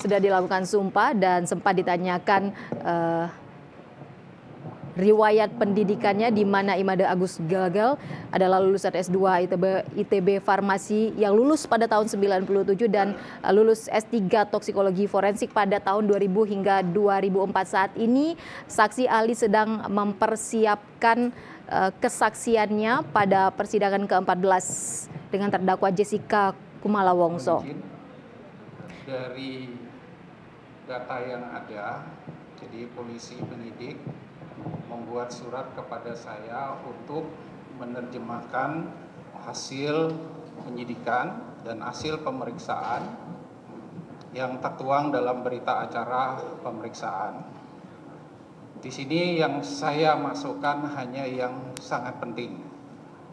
sudah dilakukan sumpah dan sempat ditanyakan riwayat pendidikannya, di mana Imade Agus Gagal adalah lulusan S2 ITB Farmasi yang lulus pada tahun 97 dan lulus S3 Toksikologi Forensik pada tahun 2000 hingga 2004. Saat ini saksi ahli sedang mempersiapkan kesaksiannya pada persidangan ke-14 dengan terdakwa Jessica Kumala Wongso. Dari data yang ada, jadi polisi penyidik membuat surat kepada saya untuk menerjemahkan hasil penyidikan dan hasil pemeriksaan yang tertuang dalam berita acara pemeriksaan. Di sini yang saya masukkan hanya yang sangat penting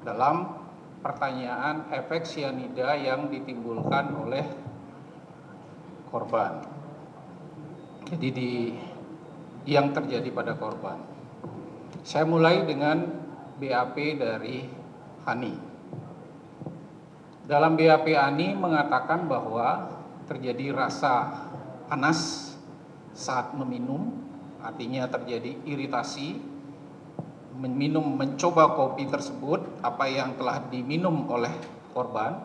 dalam pertanyaan efek sianida yang ditimbulkan oleh korban. Jadi yang terjadi pada korban. Saya mulai dengan BAP dari Hani. Dalam BAP Hani mengatakan bahwa terjadi rasa panas saat meminum, artinya terjadi iritasi, mencoba kopi tersebut, apa yang telah diminum oleh korban.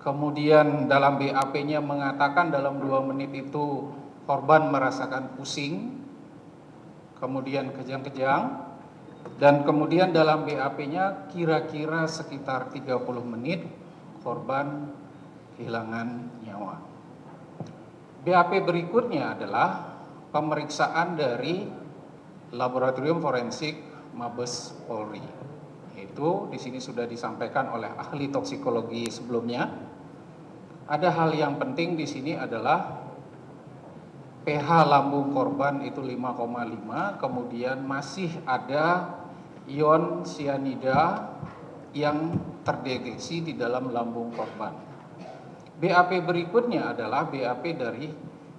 Kemudian dalam BAP-nya mengatakan dalam 2 menit itu korban merasakan pusing, kemudian kejang-kejang, dan kemudian dalam BAP-nya kira-kira sekitar 30 menit korban kehilangan nyawa. BAP berikutnya adalah pemeriksaan dari Laboratorium Forensik Mabes Polri. Itu di sini sudah disampaikan oleh ahli toksikologi sebelumnya. Ada hal yang penting di sini adalah pH lambung korban itu 5,5, kemudian masih ada ion sianida yang terdeteksi di dalam lambung korban. BAP berikutnya adalah BAP dari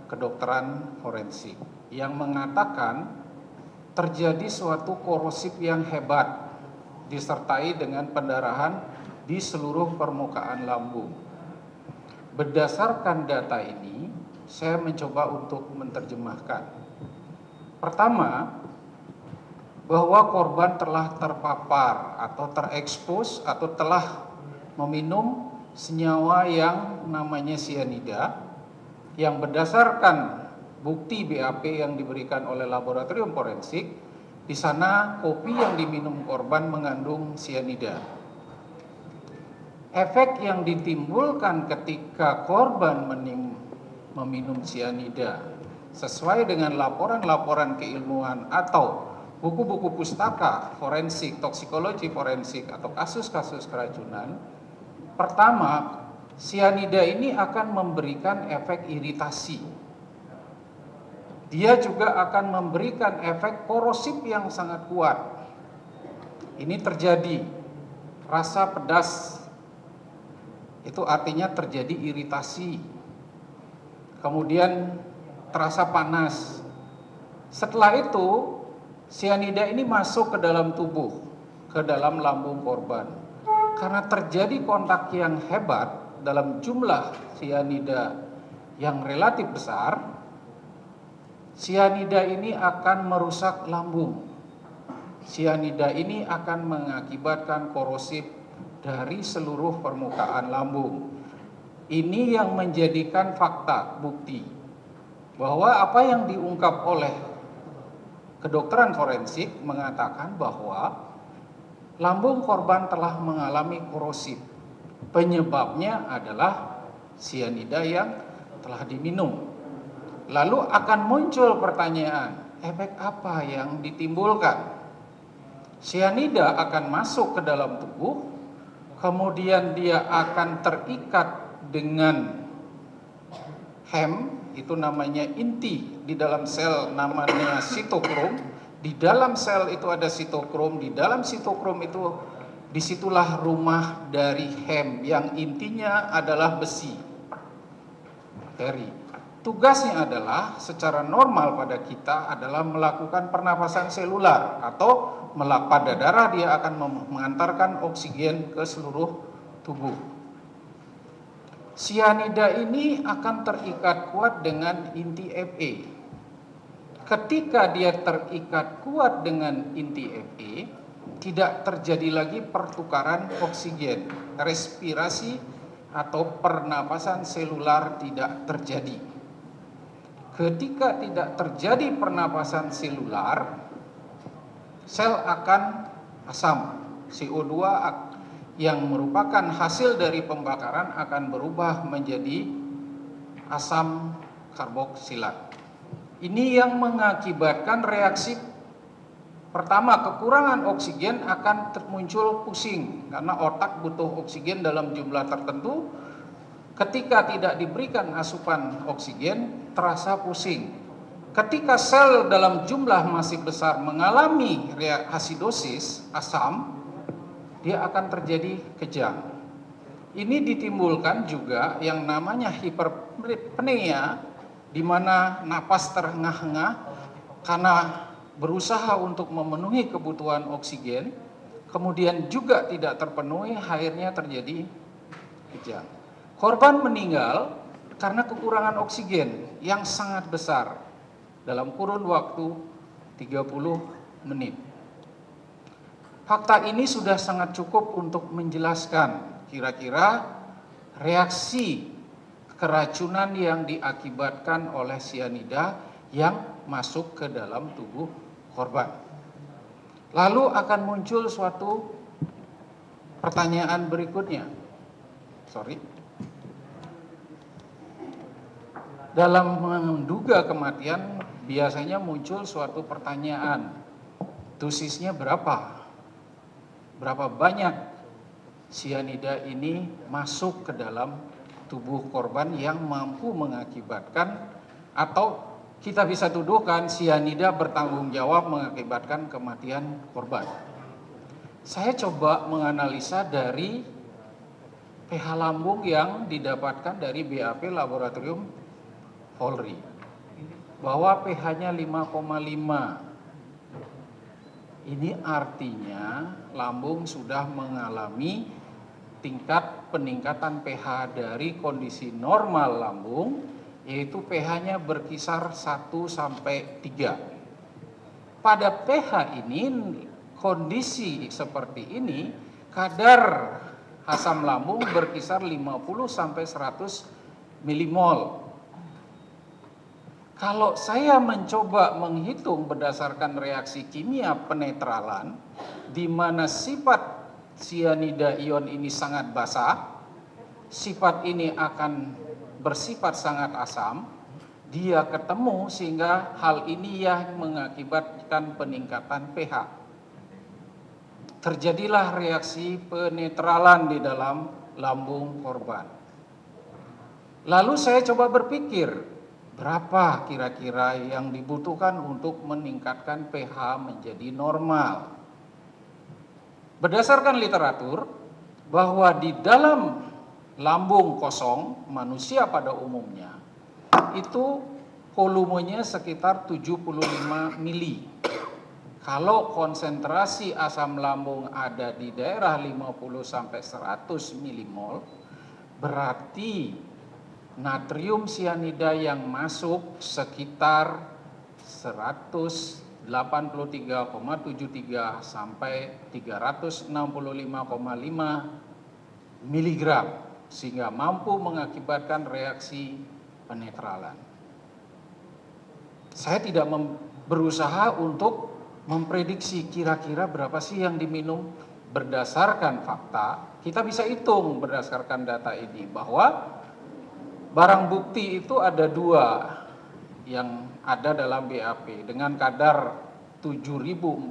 kedokteran forensik yang mengatakan terjadi suatu korosif yang hebat disertai dengan pendarahan di seluruh permukaan lambung. Berdasarkan data ini, saya mencoba untuk menerjemahkan. Pertama, bahwa korban telah terpapar atau terekspos atau telah meminum senyawa yang namanya sianida, yang berdasarkan bukti BAP yang diberikan oleh laboratorium forensik, di sana kopi yang diminum korban mengandung sianida. Efek yang ditimbulkan ketika korban meminum sianida sesuai dengan laporan-laporan keilmuan atau buku-buku pustaka forensik, toksikologi forensik atau kasus-kasus keracunan. Pertama, sianida ini akan memberikan efek iritasi. Dia juga akan memberikan efek korosif yang sangat kuat. Ini terjadi rasa pedas, itu artinya terjadi iritasi. Kemudian terasa panas. Setelah itu sianida ini masuk ke dalam tubuh, ke dalam lambung korban. Karena terjadi kontak yang hebat dalam jumlah sianida yang relatif besar, sianida ini akan merusak lambung. Sianida ini akan mengakibatkan korosif dari seluruh permukaan lambung. Ini yang menjadikan fakta, bukti bahwa apa yang diungkap oleh kedokteran forensik mengatakan bahwa lambung korban telah mengalami korosif. Penyebabnya adalah sianida yang telah diminum. Lalu akan muncul pertanyaan, efek apa yang ditimbulkan? Sianida akan masuk ke dalam tubuh, kemudian dia akan terikat dengan hem, itu namanya inti di dalam sel namanya sitokrom. Di dalam sel itu ada sitokrom, di dalam sitokrom itu disitulah rumah dari hem yang intinya adalah besi. Tugasnya adalah secara normal pada kita adalah melakukan pernapasan selular atau pada darah dia akan mengantarkan oksigen ke seluruh tubuh. Sianida ini akan terikat kuat dengan inti Fe. Ketika dia terikat kuat dengan inti Fe, tidak terjadi lagi pertukaran oksigen, respirasi atau pernapasan selular tidak terjadi. Ketika tidak terjadi pernapasan selular, sel akan asam. CO2 yang merupakan hasil dari pembakaran akan berubah menjadi asam karboksilat. Ini yang mengakibatkan reaksi pertama, kekurangan oksigen akan muncul pusing karena otak butuh oksigen dalam jumlah tertentu. Ketika tidak diberikan asupan oksigen, terasa pusing. Ketika sel dalam jumlah masih besar mengalami asidosis, asam, dia akan terjadi kejang. Ini ditimbulkan juga yang namanya hiperpnea, di mana napas terengah-engah karena berusaha untuk memenuhi kebutuhan oksigen, kemudian juga tidak terpenuhi, akhirnya terjadi kejang. Korban meninggal karena kekurangan oksigen yang sangat besar dalam kurun waktu 30 menit. Fakta ini sudah sangat cukup untuk menjelaskan kira-kira reaksi keracunan yang diakibatkan oleh sianida yang masuk ke dalam tubuh korban. Lalu akan muncul suatu pertanyaan berikutnya. Dalam menduga kematian biasanya muncul suatu pertanyaan. Dosisnya berapa? Berapa banyak sianida ini masuk ke dalam tubuh korban yang mampu mengakibatkan, atau kita bisa tuduhkan sianida bertanggung jawab mengakibatkan kematian korban. Saya coba menganalisa dari pH lambung yang didapatkan dari BAP Laboratorium Polri, bahwa pH-nya 5,5. Ini artinya lambung sudah mengalami tingkat peningkatan pH dari kondisi normal lambung, yaitu pH-nya berkisar 1 sampai 3. Pada pH ini, kondisi seperti ini, kadar asam lambung berkisar 50 sampai 100 milimol. Kalau saya mencoba menghitung berdasarkan reaksi kimia penetralan, di mana sifat sianida ion ini sangat basah, sifat ini akan bersifat sangat asam, dia ketemu sehingga hal ini yang mengakibatkan peningkatan pH. Terjadilah reaksi penetralan di dalam lambung korban. Lalu saya coba berpikir, berapa kira-kira yang dibutuhkan untuk meningkatkan pH menjadi normal? Berdasarkan literatur, bahwa di dalam lambung kosong manusia pada umumnya, itu volumenya sekitar 75 mili. Kalau konsentrasi asam lambung ada di daerah 50 sampai 100 milimol, berarti natrium sianida yang masuk sekitar 183,73 sampai 365,5 miligram, sehingga mampu mengakibatkan reaksi penetralan. Saya tidak berusaha untuk memprediksi kira-kira berapa sih yang diminum. Berdasarkan fakta, kita bisa hitung berdasarkan data ini bahwa barang bukti itu ada 2 yang ada dalam BAP dengan kadar 7.400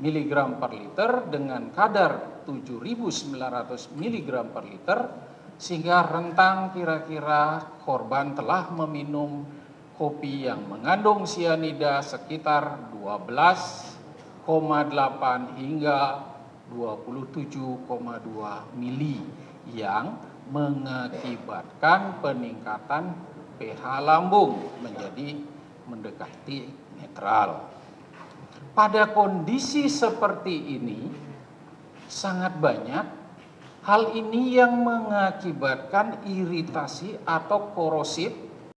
mg per liter dengan kadar 7.900 mg per liter, sehingga rentang kira-kira korban telah meminum kopi yang mengandung sianida sekitar 12,8 hingga 27,2 mili yang mengakibatkan peningkatan pH lambung menjadi mendekati netral. Pada kondisi seperti ini sangat banyak Hal ini yang mengakibatkan iritasi atau korosif